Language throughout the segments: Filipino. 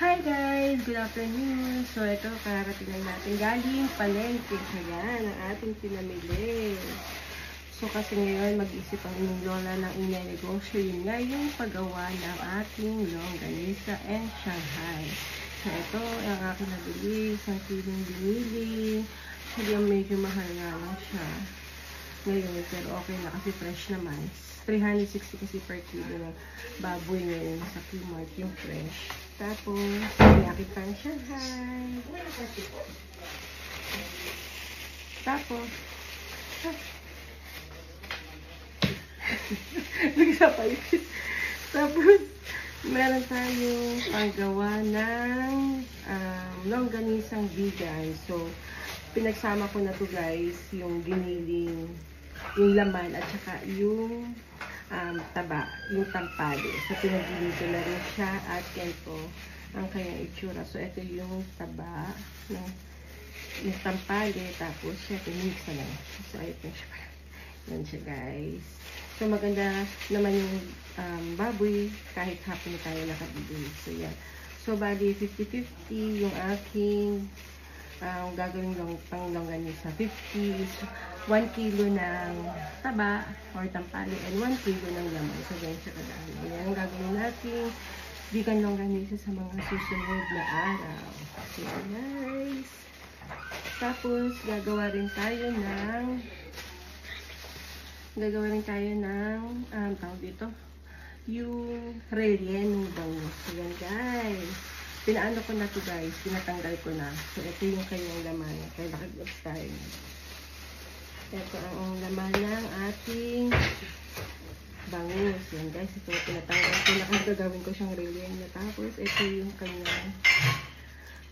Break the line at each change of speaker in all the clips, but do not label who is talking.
Hi guys! Good afternoon! So ito, karating lang natin galing palengke. Ayan, ang ating pinamili. So kasi ngayon, mag-isip ang inyong lola ng inenegosyo. Yun nga yung paggawa ng ating longganisa and Shanghai. So ito, ang aking nabili. Isang kilong binili. Hindi medyo mahal nga lang siya. Ngayon, pero okay na kasi fresh naman. 360 kasi per kilo ng baboy ngayon sa Q-Mart yung fresh. Tapos, pinakit pang Shanghai. Tapos, nagsapayos. Tapos, meron tayong paggawa ng longganisang vegan. So, pinagsama ko na to guys, yung giniling, yung laman at saka yung taba, yung tampali. So, pinagili ko na rin siya at ganito ang kanyang itsura. So, ito yung taba, yung tampali, tapos siya, pinix na lang. So, ayun siya. Yan siya, guys. So, maganda naman yung baboy kahit hapon na tayo nakabili. So, yan. So, bali, 50-50 yung aking gagawin pang longganisa. 50 is 1 kilo ng taba or tampali and 1 kilo ng laman. So, ganyan siya kadami. Yan ang gagawin natin vegan longganisa sa mga susunod na araw. So, guys. Tapos, gagawa rin tayo ng tawag dito, yung relleno bangus. So, yan, guys. Pinaano ko na to guys, pinatanggal ko na. So, ito yung kanyang laman. Kaya nakagloves tayo. Ito ang laman ng ating bangus. Yan guys, ito pinatanggal ko na. Kung gagawin ko siyang relleno. Tapos, ito yung kanyang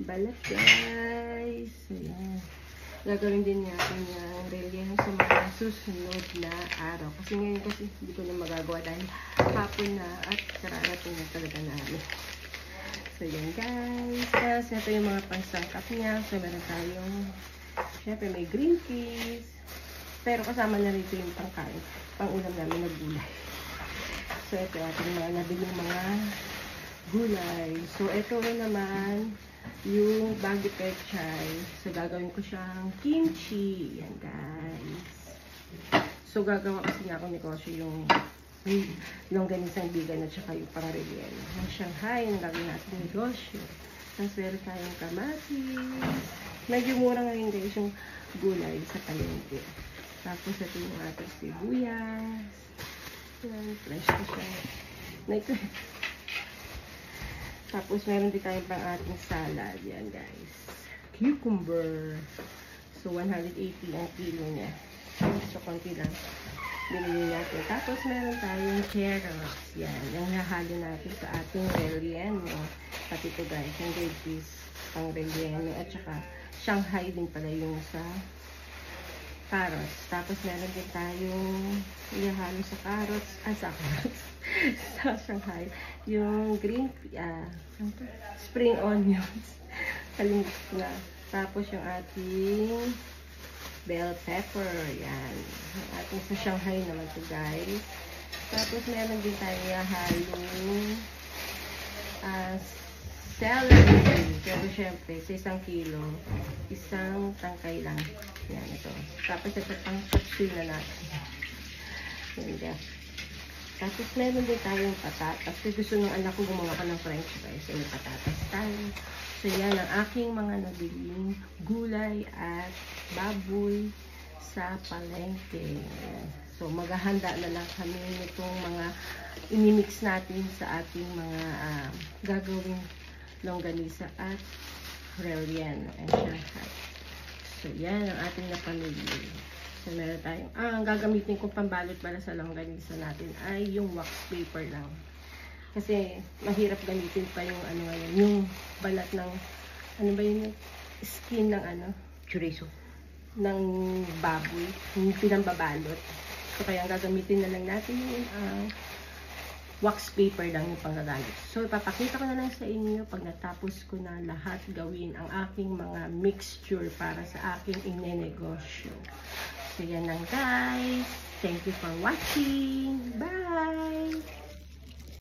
balat guys. So, yan. Gagawin din natin yung relleno sa mga susunod na araw. Kasi ngayon kasi hindi ko na magagawa dahil hapon na at kararating na talaga namin. So, yan guys. Tapos, ito yung mga pangsangkap niya. So, meron tayong, syempre may green peas. Pero kasama na rito yung pangkain. Pang-ulam namin na gulay. So, ito ating mga nabiling mga gulay. So, ito naman yung bagyo pechay. So, gagawin ko siyang kimchi. Yan guys. So, gagawa kasi nga ako negosyo yung longganisang vegan at saka yung pang-relleno. Ang Shanghai, ang gagawin natin negosyo. Tapos meron tayong kamatis. Medyo mura ngayon guys yung gulay sa palengke. Tapos ito yung ating sibuyas. Yan, fresh na siya. Tapos meron din tayong pang ating salad. Yan guys. Cucumber. So 180 ang kilo niya. So konti lang binili natin. Tapos, meron tayong carrots. Yan. Yung nahalo natin sa ating relleno. Pati ito guys, yung green peas pang relleno. At saka, Shanghai din pala yung sa carrots. Tapos, meron din tayong ihalo sa carrots. Sa carrots. Sa Shanghai. Yung green spring onions. Kalimut na. Tapos, yung ating bell pepper. Yan. Ang ating sa Shanghai naman to guys. Tapos meron din tayo halong celery. Pero syempre, sa 1 kilo, isang tangkay lang. Yan, ito. Tapos ito pang chopsuey na natin. Yan guys. Tapos meron din tayong patatas. Kasi gusto ng anak ko gumawa ko ng french fries. So, may patatas tayo. So, yan ang aking mga nabiling gulay at baboy sa palengke. So, maghahanda na lang kami nitong mga inimix natin sa ating mga gagawing longganisa at relleno and Shanghai. So, yan ang ating napamili. So, meron tayong, ang gagamitin kong pambalot para sa longganisa natin ay yung wax paper lang. Kasi, mahirap gamitin pa yung ano ngayon, yung balat ng, ano ba yun, skin ng chorizo, ng baboy, yung pinambabalot. So, kaya gagamitin na lang natin yung wax paper lang yung panggagamit. So, ipapakita ko na lang sa inyo pag natapos ko na lahat gawin ang aking mga mixture para sa aking inenegosyo. So, yan lang guys. Thank you for watching. Bye!